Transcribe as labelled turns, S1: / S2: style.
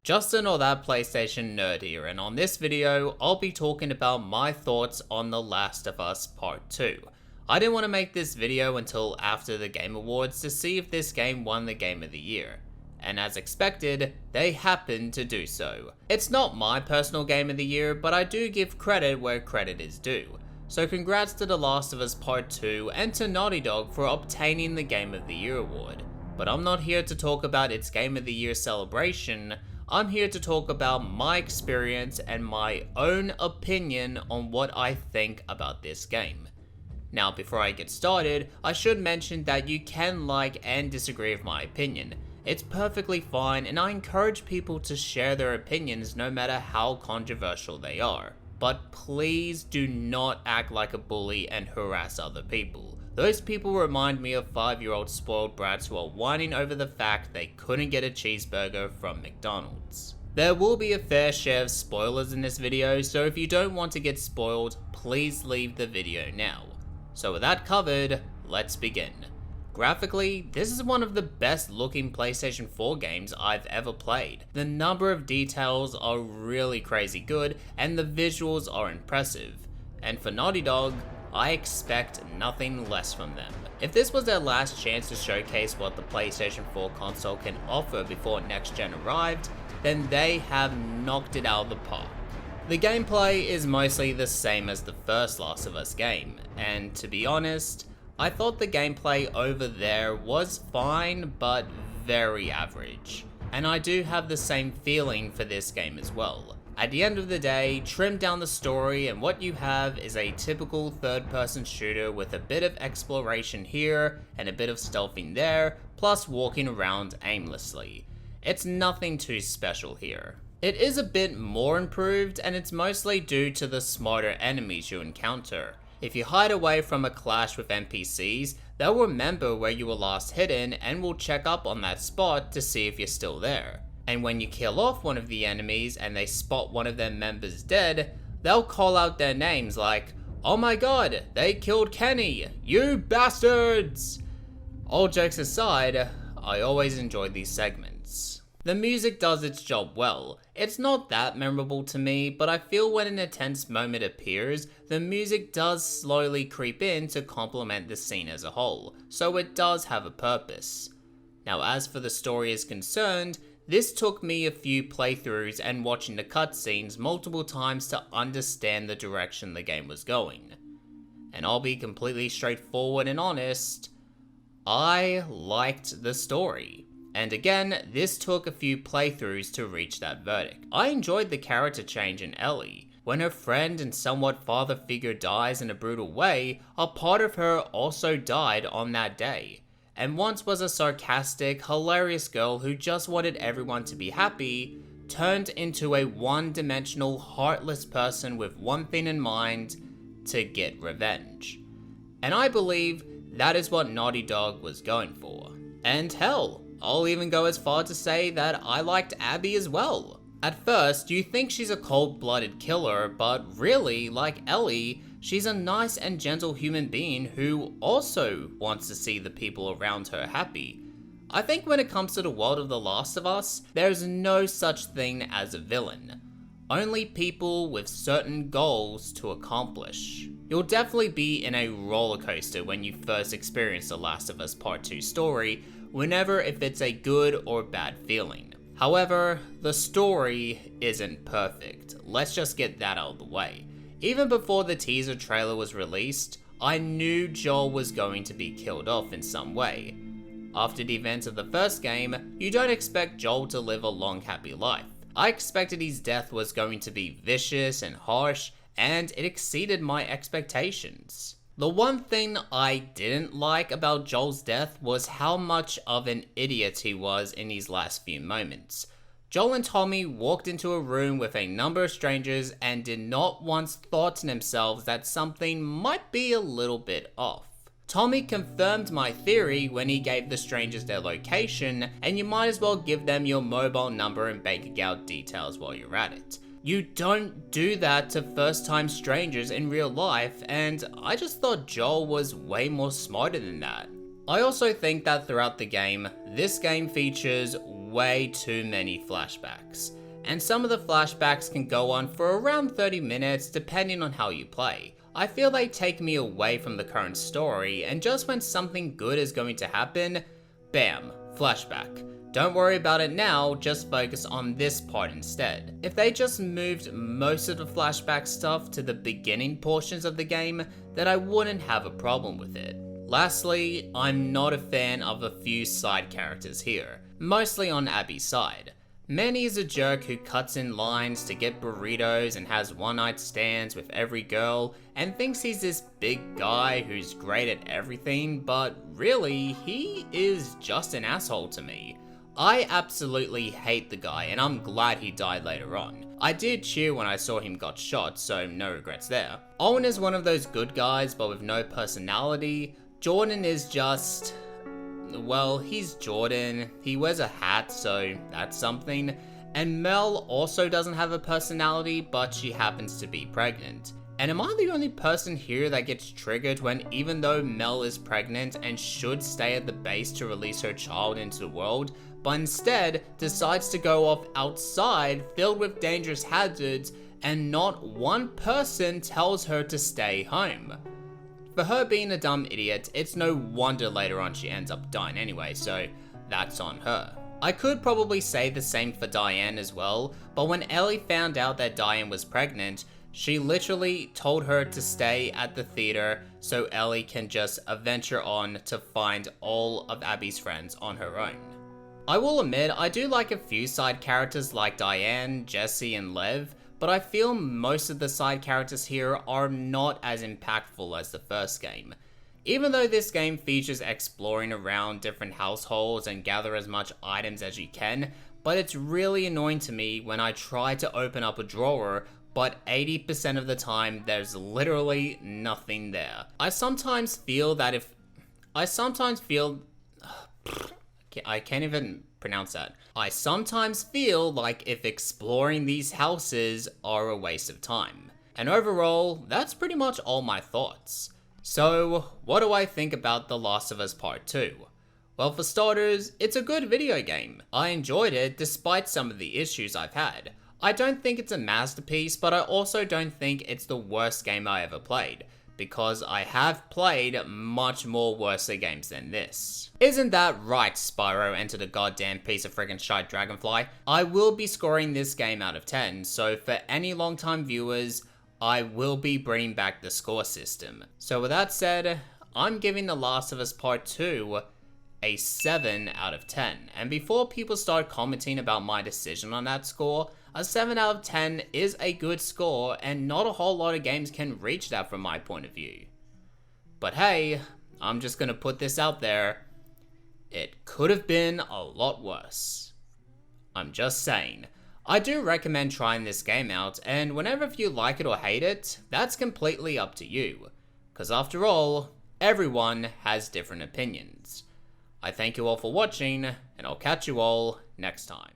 S1: Justin or that PlayStation nerd here, and on this video, I'll be talking about my thoughts on The Last of Us Part 2. I didn't want to make this video until after the Game Awards to see if this game won the Game of the Year. And as expected, they happened to do so. It's not my personal Game of the Year, but I do give credit where credit is due. So congrats to The Last of Us Part 2 and to Naughty Dog for obtaining the Game of the Year award. But I'm not here to talk about its Game of the Year celebration. I'm here to talk about my experience and my own opinion on what I think about this game. Now, before I get started, I should mention that you can like and disagree with my opinion. It's perfectly fine, and I encourage people to share their opinions no matter how controversial they are. But please do not act like a bully and harass other people. Those people remind me of 5-year-old spoiled brats who are whining over the fact they couldn't get a cheeseburger from McDonald's. There will be a fair share of spoilers in this video, so if you don't want to get spoiled, please leave the video now. So with that covered, let's begin. Graphically, this is one of the best looking PlayStation 4 games I've ever played. The number of details are really crazy good, and the visuals are impressive. And for Naughty Dog, I expect nothing less from them. If this was their last chance to showcase what the PlayStation 4 console can offer before next gen arrived, then they have knocked it out of the park. The gameplay is mostly the same as the first Last of Us game, and to be honest, I thought the gameplay over there was fine, but very average. And I do have the same feeling for this game as well. At the end of the day, trim down the story and what you have is a typical third-person shooter with a bit of exploration here and a bit of stealthing there, plus walking around aimlessly. It's nothing too special here. It is a bit more improved, and it's mostly due to the smarter enemies you encounter. If you hide away from a clash with NPCs, they'll remember where you were last hidden and will check up on that spot to see if you're still there. And when you kill off one of the enemies and they spot one of their members dead, they'll call out their names like, "Oh my god, they killed Kenny, you bastards!" All jokes aside, I always enjoy these segments. The music does its job well. It's not that memorable to me, but I feel when an intense moment appears, the music does slowly creep in to complement the scene as a whole, so it does have a purpose. Now, as for the story is concerned, this took me a few playthroughs and watching the cutscenes multiple times to understand the direction the game was going. And I'll be completely straightforward and honest, I liked the story. And again, this took a few playthroughs to reach that verdict. I enjoyed the character change in Ellie. When her friend and somewhat father figure dies in a brutal way, a part of her also died on that day. And once was a sarcastic, hilarious girl who just wanted everyone to be happy, turned into a one-dimensional, heartless person with one thing in mind, to get revenge. And I believe that is what Naughty Dog was going for. And hell, I'll even go as far to say that I liked Abby as well. At first, you think she's a cold-blooded killer, but really, like Ellie, she's a nice and gentle human being who also wants to see the people around her happy. I think when it comes to the world of The Last of Us, there's no such thing as a villain. Only people with certain goals to accomplish. You'll definitely be in a roller coaster when you first experience The Last of Us Part 2 story, whenever if it's a good or bad feeling. However, the story isn't perfect. Let's just get that out of the way. Even before the teaser trailer was released, I knew Joel was going to be killed off in some way. After the events of the first game, you don't expect Joel to live a long happy life. I expected his death was going to be vicious and harsh, and it exceeded my expectations. The one thing I didn't like about Joel's death was how much of an idiot he was in his last few moments. Joel and Tommy walked into a room with a number of strangers and did not once thought to themselves that something might be a little bit off. Tommy confirmed my theory when he gave the strangers their location, and you might as well give them your mobile number and bank account details while you're at it. You don't do that to first-time strangers in real life, and I just thought Joel was way more smarter than that. I also think that throughout the game, this game features way too many flashbacks. And some of the flashbacks can go on for around 30 minutes depending on how you play. I feel they take me away from the current story, and just when something good is going to happen, bam, flashback. Don't worry about it now, just focus on this part instead. If they just moved most of the flashback stuff to the beginning portions of the game, then I wouldn't have a problem with it. Lastly, I'm not a fan of a few side characters here, mostly on Abby's side. Manny is a jerk who cuts in lines to get burritos and has one-night stands with every girl and thinks he's this big guy who's great at everything, but really, he is just an asshole to me. I absolutely hate the guy, and I'm glad he died later on. I did cheer when I saw him got shot, so no regrets there. Owen is one of those good guys, but with no personality. Jordan is just... well, he's Jordan. He wears a hat, so that's something. And Mel also doesn't have a personality, but she happens to be pregnant. And am I the only person here that gets triggered when, even though Mel is pregnant and should stay at the base to release her child into the world, but instead decides to go off outside filled with dangerous hazards and not one person tells her to stay home? For her being a dumb idiot, it's no wonder later on she ends up dying anyway, so that's on her. I could probably say the same for Diane as well, but when Ellie found out that Diane was pregnant, she literally told her to stay at the theater so Ellie can just venture on to find all of Abby's friends on her own. I will admit, I do like a few side characters like Diane, Jesse, and Lev, but I feel most of the side characters here are not as impactful as the first game. Even though this game features exploring around different households and gather as much items as you can, but it's really annoying to me when I try to open up a drawer, but 80% of the time there's literally nothing there. I sometimes feel I can't even pronounce that. I sometimes feel like if exploring these houses are a waste of time. And overall, that's pretty much all my thoughts. So, what do I think about The Last of Us Part 2? Well, for starters, it's a good video game. I enjoyed it despite some of the issues I've had. I don't think it's a masterpiece, but I also don't think it's the worst game I ever played, because I have played much more worse games than this. Isn't that right, Spyro entered a goddamn piece of friggin' shite dragonfly? I will be scoring this game out of 10, so for any long-time viewers, I will be bringing back the score system. So with that said, I'm giving The Last of Us Part 2 a 7 out of 10. And before people start commenting about my decision on that score, a 7 out of 10 is a good score, and not a whole lot of games can reach that from my point of view. But hey, I'm just gonna put this out there. It could have been a lot worse. I'm just saying. I do recommend trying this game out, and whenever if you like it or hate it, that's completely up to you. Because after all, everyone has different opinions. I thank you all for watching, and I'll catch you all next time.